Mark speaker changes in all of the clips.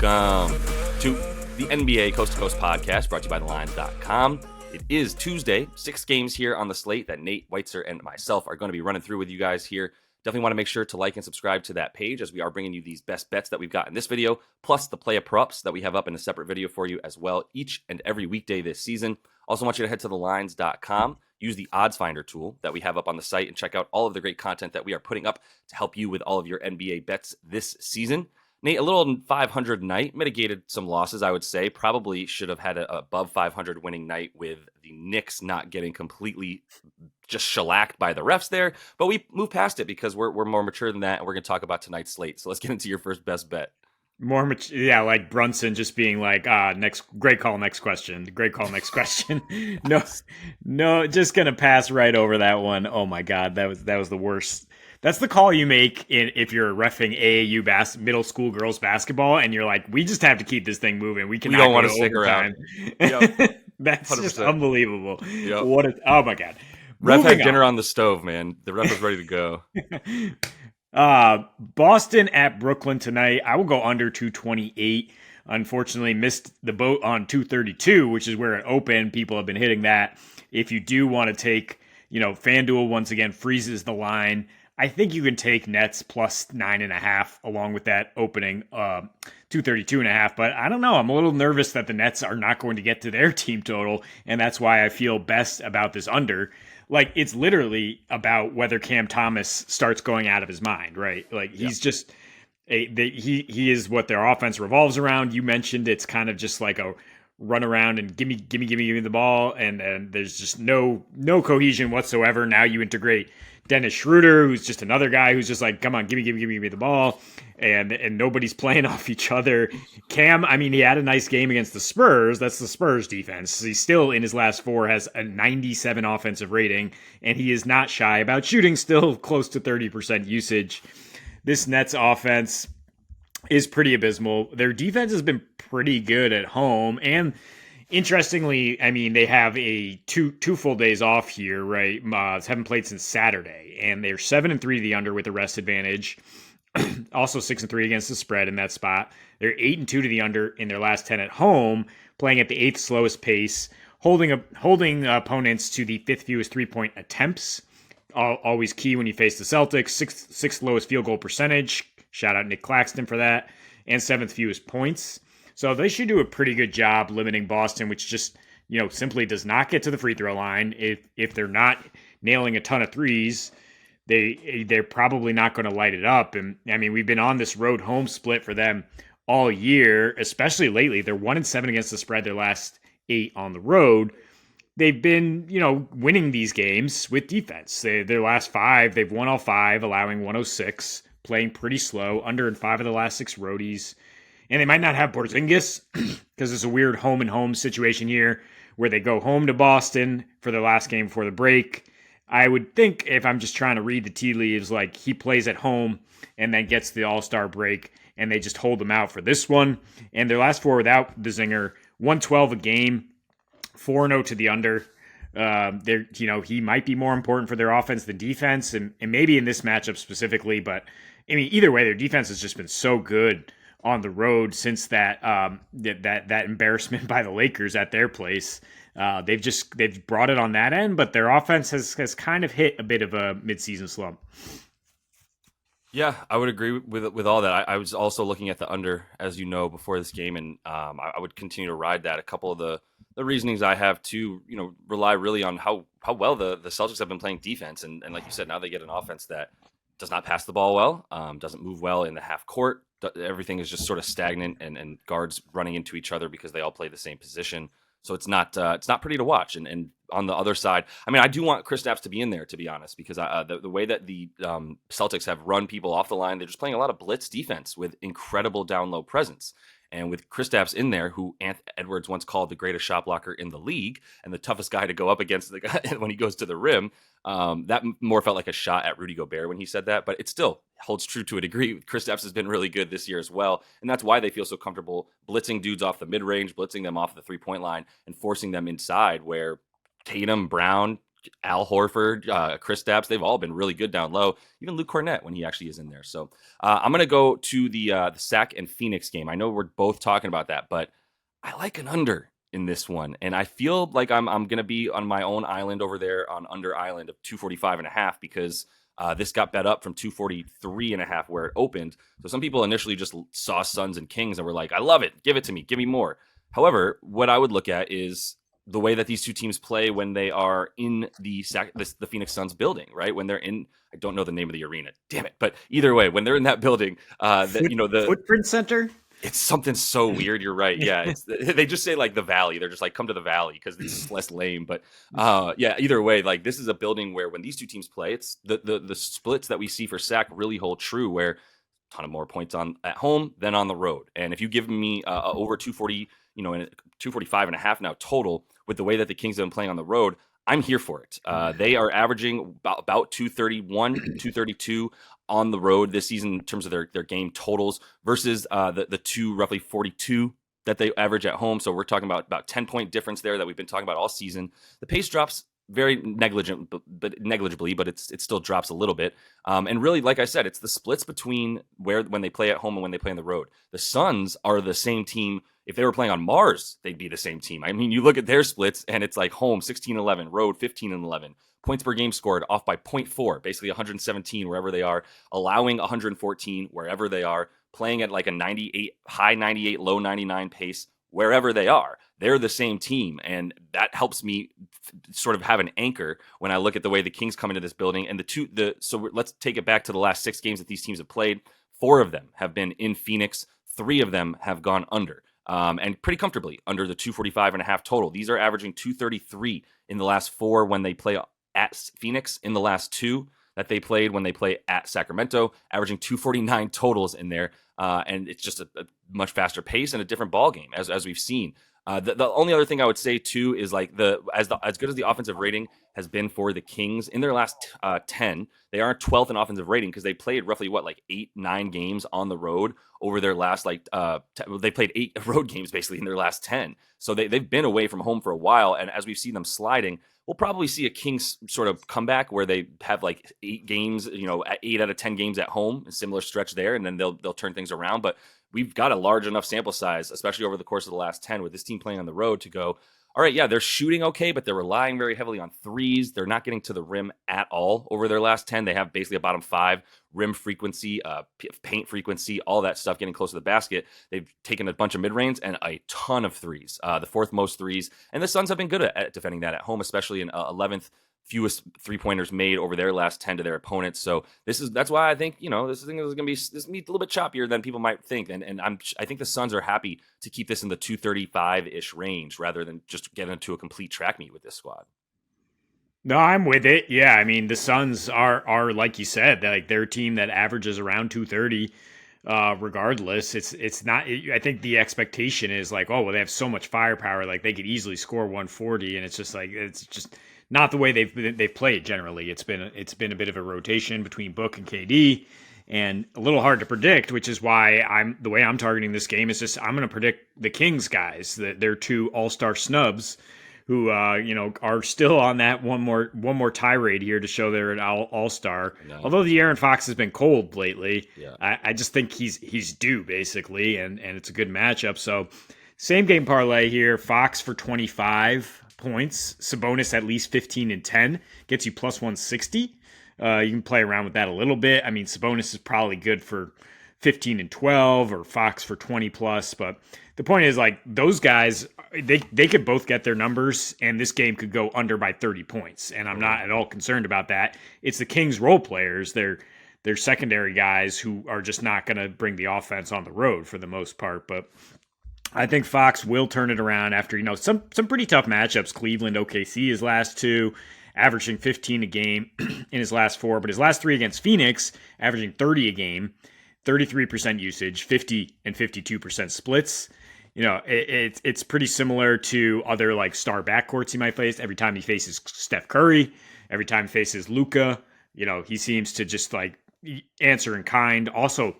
Speaker 1: Welcome to the NBA Coast to Coast podcast brought to you by thelines.com. It is Tuesday, 6 games here on the slate that Nate, Weitzer, and myself are going to be running through with you guys here. Definitely want to make sure to like and subscribe to that page as we are bringing you these best bets that we've got in this video, plus the play of props that we have up in a separate video for you as well each and every weekday this season. Also want you to head to thelines.com, use the odds finder tool that we have up on the site, and check out all of the great content that we are putting up to help you with all of your NBA bets this season. Nate, a little 500 night, mitigated some losses, I would say. Probably should have had an above 500 winning night with the Knicks not getting completely just shellacked by the refs there. But we moved past it because we're more mature than that, and we're going to talk about tonight's slate. So let's get into your first best bet.
Speaker 2: More mature, yeah, like Brunson just being like, next, great call, next question. Great call, next question. No, just going to pass right over that one. Oh my God, that was the worst. That's the call you make if you're reffing AAU middle school girls basketball, and you're like, we just have to keep this thing moving. We
Speaker 1: don't want to stick around.
Speaker 2: Yep. That's 100%. Just unbelievable.
Speaker 1: Yep.
Speaker 2: Oh my God.
Speaker 1: Ref had dinner on the stove, man. The ref was ready to go.
Speaker 2: Boston at Brooklyn tonight. I will go under 228. Unfortunately, missed the boat on 232, which is where it opened. People have been hitting that. If you do want to take, FanDuel once again freezes the line. I think you can take Nets plus 9.5 along with that opening 232.5. But I don't know. I'm a little nervous that the Nets are not going to get to their team total, and that's why I feel best about this under. Like, it's literally about whether Cam Thomas starts going out of his mind, right? Like, he's just he is what their offense revolves around. You mentioned it's kind of just like a run around and give me the ball, and there's just no cohesion whatsoever. Now you integrate Dennis Schroeder, who's just another guy who's just like, come on, give me the ball, and nobody's playing off each other. Cam, I mean, he had a nice game against the Spurs. That's the Spurs defense. He still, in his last 4, has a 97 offensive rating, and he is not shy about shooting, still close to 30% usage. This Nets offense is pretty abysmal. Their defense has been pretty good at home, and interestingly, I mean, they have a two full days off here, right? Haven't played since Saturday, and they're 7-3 to the under with a rest advantage. Also 6-3 against the spread in that spot. They're 8-2 to the under in their last 10 at home, playing at the 8th slowest pace, holding opponents to the 5th fewest 3-point attempts. Always key when you face the Celtics. Sixth lowest field goal percentage. Shout out Nick Claxton for that. And 7th fewest points. So they should do a pretty good job limiting Boston, which just, simply does not get to the free throw line. If they're not nailing a ton of threes, they're probably not going to light it up. And I mean, we've been on this road home split for them all year, especially lately. They're 1-7 against the spread, their last 8 on the road. They've been, winning these games with defense. Their last 5, they've won all 5, allowing 106, playing pretty slow, under in 5 of the last 6 roadies. And they might not have Porzingis because it's a weird home and home situation here where they go home to Boston for their last game before the break. I would think, if I'm just trying to read the tea leaves, like he plays at home and then gets the All-Star break and they just hold him out for this one. And their last 4 without the Zinger, 112 a game, 4-0 to the under. He might be more important for their offense than defense, and maybe in this matchup specifically. But I mean, either way, their defense has just been so good on the road since that embarrassment by the Lakers at their place. They've brought it on that end, but their offense has kind of hit a bit of a midseason slump.
Speaker 1: Yeah, I would agree with all that. I was also looking at the under, as you know, before this game, and I would continue to ride that. A couple of the reasonings I have to, rely really on how well the Celtics have been playing defense, and like you said, now they get an offense that does not pass the ball well, doesn't move well in the half court. Everything is just sort of stagnant, and guards running into each other because they all play the same position. So it's not pretty to watch. And on the other side, I mean, I do want Kristaps to be in there, to be honest, because the way that the Celtics have run people off the line, they're just playing a lot of blitz defense with incredible down low presence. And with Kristaps in there, who Edwards once called the greatest shot blocker in the league and the toughest guy to go up against the guy when he goes to the rim, that more felt like a shot at Rudy Gobert when he said that. But it still holds true to a degree. Kristaps has been really good this year as well. And that's why they feel so comfortable blitzing dudes off the mid-range, blitzing them off the three-point line, and forcing them inside where Tatum, Brown, Al Horford, Kristaps, they've all been really good down low. Even Luke Cornett when he actually is in there. So I'm going to go to the Sac and Phoenix game. I know we're both talking about that, but I like an under in this one, and I feel like I'm going to be on my own island over there on under island of 245.5 because this got bet up from 243.5 where it opened. So some people initially just saw Suns and Kings and were like, I love it. Give it to me. Give me more. However, what I would look at is the way that these two teams play when they are in the Phoenix Suns building, right? When they're in, I don't know the name of the arena, damn it. But either way, when they're in that building, the
Speaker 2: Footprint Center.
Speaker 1: it's something so weird. You're right. Yeah, they just say like the Valley. They're just like come to the Valley because it's less lame. But yeah, either way, like this is a building where when these two teams play, it's the splits that we see for Sac really hold true. Where a ton of more points on at home than on the road. And if you give me over 240, and 245.5 now total with the way that the Kings have been playing on the road, I'm here for it. They are averaging about 231, 232 on the road this season in terms of their game totals versus the two roughly 42 that they average at home. So we're talking about 10-point difference there that we've been talking about all season. The pace drops very negligibly, but it still drops a little bit. And really, like I said, it's the splits between when they play at home and when they play on the road. The Suns are the same team. If they were playing on Mars, they'd be the same team. I mean, you look at their splits, and it's like home 16-11, road 15-11. Points per game scored off by 0.4, basically 117 wherever they are, allowing 114 wherever they are, playing at like a 98, high 98, low 99 pace wherever they are. They're the same team, and that helps me sort of have an anchor when I look at the way the Kings come into this building. And so let's take it back to the last 6 games that these teams have played. 4 of them have been in Phoenix. 3 of them have gone under. And pretty comfortably under the 245.5 total. These are averaging 233 in the last 4 when they play at Phoenix. In the last 2 that they played when they play at Sacramento, averaging 249 totals in there. And it's just a much faster pace and a different ball game as we've seen. The only other thing I would say too is like as good as the offensive rating has been for the Kings in their last 10, they are 12th in offensive rating because they played roughly 8-9 games on the road over their last they played 8 road games basically in their last 10. So they've been away from home for a while, and as we've seen them sliding, we'll probably see a Kings sort of comeback where they have like 8 games, 8 out of 10 games at home, a similar stretch there, and then they'll turn things around. But we've got a large enough sample size, especially over the course of the last 10 with this team playing on the road to go, all right, yeah, they're shooting okay, but they're relying very heavily on threes. They're not getting to the rim at all over their last 10. They have basically a bottom 5 rim frequency, paint frequency, all that stuff getting close to the basket. They've taken a bunch of mid-range and a ton of threes, the 4th most threes. And the Suns have been good at defending that at home, especially in 11th fewest 3-pointers made over their last 10 to their opponents. So that's why I think, this thing is going to be a little bit choppier than people might think. And I think the Suns are happy to keep this in the 235-ish range rather than just get into a complete track meet with this squad.
Speaker 2: No, I'm with it. Yeah, I mean, the Suns are like you said, like they're a team that averages around 230 regardless. It's not, I think the expectation is like, oh, well, they have so much firepower, like they could easily score 140, and it's just not the way they've played generally. It's been a bit of a rotation between Book and KD, and a little hard to predict, which is why the way I'm targeting this game is just I'm going to predict the Kings guys, that they're 2 all-star snubs who are still on that one more tirade here to show they're an all-star. No. Although the Aaron Fox has been cold lately, yeah. I just think he's due basically, and it's a good matchup. So same game parlay here. Fox for 25 points, Sabonis at least 15 and 10 gets you plus 160. You can play around with that a little bit. I mean, Sabonis is probably good for 15 and 12, or Fox for 20 plus, but the point is, like, those guys, they could both get their numbers, and this game could go under by 30 points, and I'm not at all concerned about that. It's the Kings role players, they're secondary guys who are just not going to bring the offense on the road for the most part. But I think Fox will turn it around after some pretty tough matchups. Cleveland, OKC, his last 2, averaging 15 a game in his last 4, but his last 3 against Phoenix, averaging 30 a game. 33% usage, 50 and 52% splits. It's pretty similar to other like star backcourts he might face. Every time he faces Steph Curry, every time he faces Luka, he seems to just like answer in kind. Also,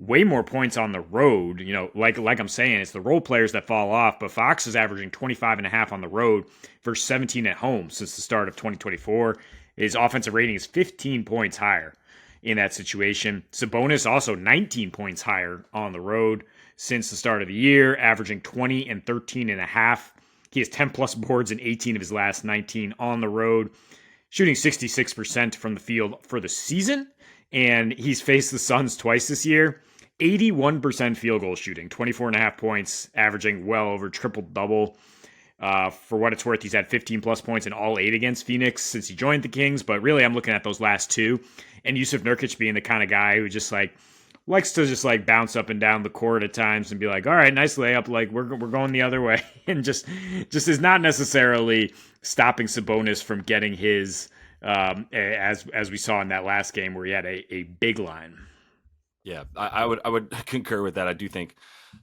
Speaker 2: way more points on the road. Like I'm saying, it's the role players that fall off, but Fox is averaging 25.5 on the road versus 17 at home since the start of 2024. His offensive rating is 15 points higher in that situation. Sabonis also 19 points higher on the road since the start of the year, averaging 20 and 13 and a half. He has 10 plus boards in 18 of his last 19 on the road, shooting 66% from the field for the season. And he's faced the Suns twice this year. 81% field goal shooting, 24 and a half points, averaging well over triple double. For what it's worth, he's had 15 plus points in all 8 against Phoenix since he joined the Kings. But really, I'm looking at those last 2. And Yusuf Nurkic being the kind of guy who just likes to just bounce up and down the court at times and be like, all right, nice layup. Like we're going the other way. And just is not necessarily stopping Sabonis from getting his, as we saw in that last game where he had a big line.
Speaker 1: Yeah, I would concur with that. I do think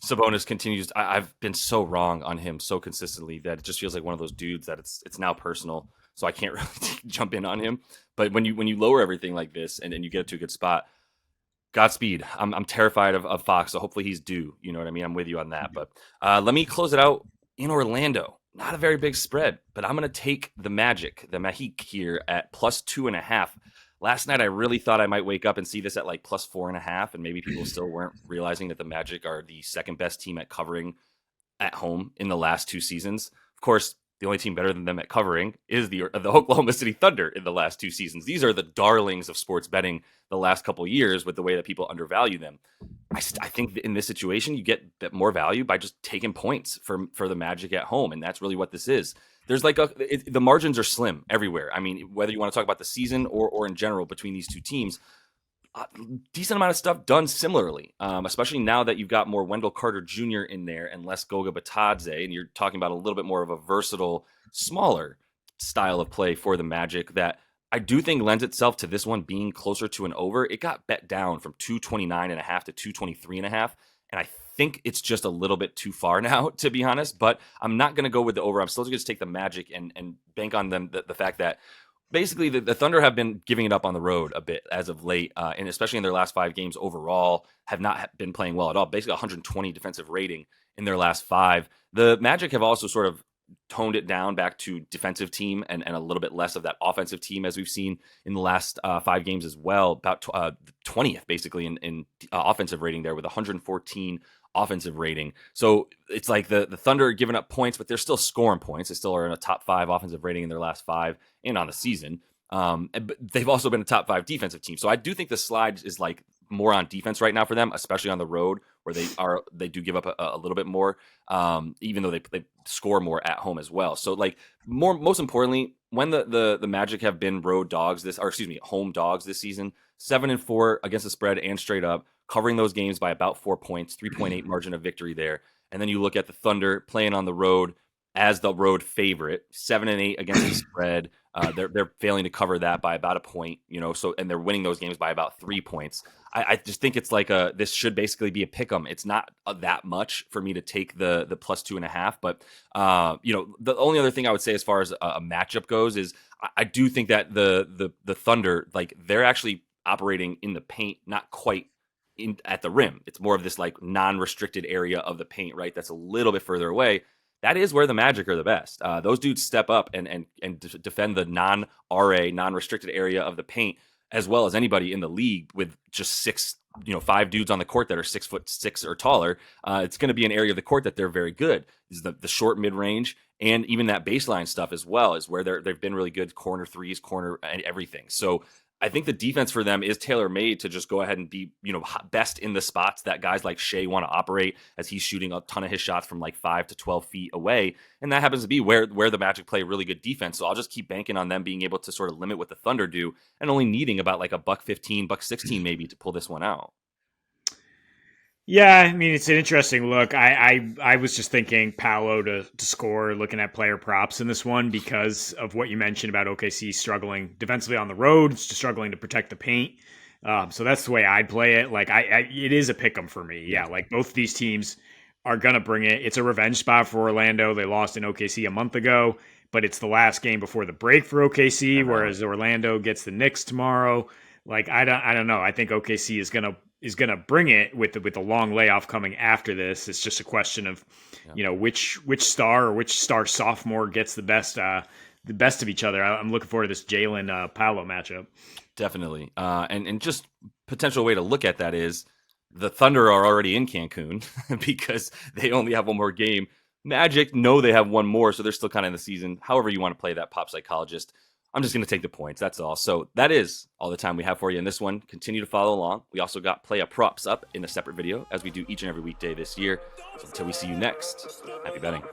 Speaker 1: Sabonis continues. I've been so wrong on him so consistently that it just feels like one of those dudes that it's now personal. So I can't really jump in on him. But when you lower everything like this and you get it to a good spot, Godspeed. I'm terrified of Fox, so hopefully he's due. You know what I mean? I'm with you on that. But let me close it out in Orlando. Not a very big spread, but I'm going to take the Magic, the Mahik here at +2.5. Last night, I really thought I might wake up and see this at like +4.5, and maybe people still weren't realizing that the Magic are the second best team at covering at home in the last 2 seasons. Of course, the only team better than them at covering is the Oklahoma City Thunder in the last 2 seasons. These are the darlings of sports betting the last couple of years with the way that people undervalue them. I think in this situation, you get more value by just taking points for the Magic at home, and that's really what this is. There's the margins are slim everywhere. I mean, whether you want to talk about the season or in general between these 2 teams, decent amount of stuff done similarly, especially now that you've got more Wendell Carter Jr. in there and less Goga Batadze, and you're talking about a little bit more of a versatile, smaller style of play for the Magic that I do think lends itself to this one being closer to an over. It got bet down from 229.5 to 223.5, and I think it's just a little bit too far now, to be honest, but I'm not going to go with the over. I'm still going to take the Magic and bank on them the fact that basically the Thunder have been giving it up on the road a bit as of late, and especially in their last 5 games overall, have not been playing well at all. Basically 120 defensive rating in their last 5. The Magic have also sort of toned it down back to defensive team and a little bit less of that offensive team as we've seen in the last 5 games as well. About 20th basically in offensive rating there with 114 offensive rating. So it's like the Thunder are giving up points, but they're still scoring points. They still are in a top 5 offensive rating in their last 5 and on the season. But they've also been a top 5 defensive team. So I do think the slide is like more on defense right now for them, especially on the road where they do give up a little bit more, even though they score more at home as well. So like most importantly, when the Magic have been home dogs this season, 7-4 against the spread and straight up, covering those games by about 4 points, 3.8 margin of victory there. And then you look at the Thunder playing on the road as the road favorite, 7-8 against the spread. They're failing to cover that by about a point, so, and they're winning those games by about 3 points. I just think it's like this should basically be a pick 'em. It's not that much for me to take the +2.5, but the only other thing I would say as far as a matchup goes is I do think that the Thunder, like, they're actually operating in the paint, not quite at the rim. It's more of this like non-restricted area of the paint, right? That's a little bit further away. That is where the Magic are the best. Those dudes step up and defend the non-RA, non-restricted area of the paint as well as anybody in the league with just 5 dudes on the court that are 6'6" or taller. It's going to be an area of the court that they're very good. Is the short mid-range and even that baseline stuff as well is where they've been really good. Corner threes, corner and everything. So I think the defense for them is tailor-made to just go ahead and be, best in the spots that guys like Shea want to operate as he's shooting a ton of his shots from like 5 to 12 feet away. And that happens to be where the Magic play really good defense. So I'll just keep banking on them being able to sort of limit what the Thunder do and only needing about like a $1.15, $1.16 maybe to pull this one out.
Speaker 2: Yeah, I mean, it's an interesting look. I was just thinking Paolo to score, looking at player props in this one because of what you mentioned about OKC struggling defensively on the road, struggling to protect the paint. So that's the way I'd play it. Like, it is a pick 'em for me. Yeah, like both these teams are going to bring it. It's a revenge spot for Orlando. They lost in OKC a month ago, but it's the last game before the break for OKC, whereas Orlando gets the Knicks tomorrow. Like, I don't know. I think OKC is going to is going to bring it with the long layoff coming after this. It's just a question of,
Speaker 1: Yeah.
Speaker 2: which star or which star sophomore gets the best of each other. I'm looking forward to this Jalen Paolo matchup.
Speaker 1: Definitely. And just potential way to look at that is the Thunder are already in Cancun because they only have one more game. Magic, no, they have one more, so they're still kind of in the season. However you want to play that pop psychologist. I'm just going to take the points. That's all. So that is all the time we have for you in this one. Continue to follow along. We also got Play a Props up in a separate video as we do each and every weekday this year. So until we see you next, happy betting.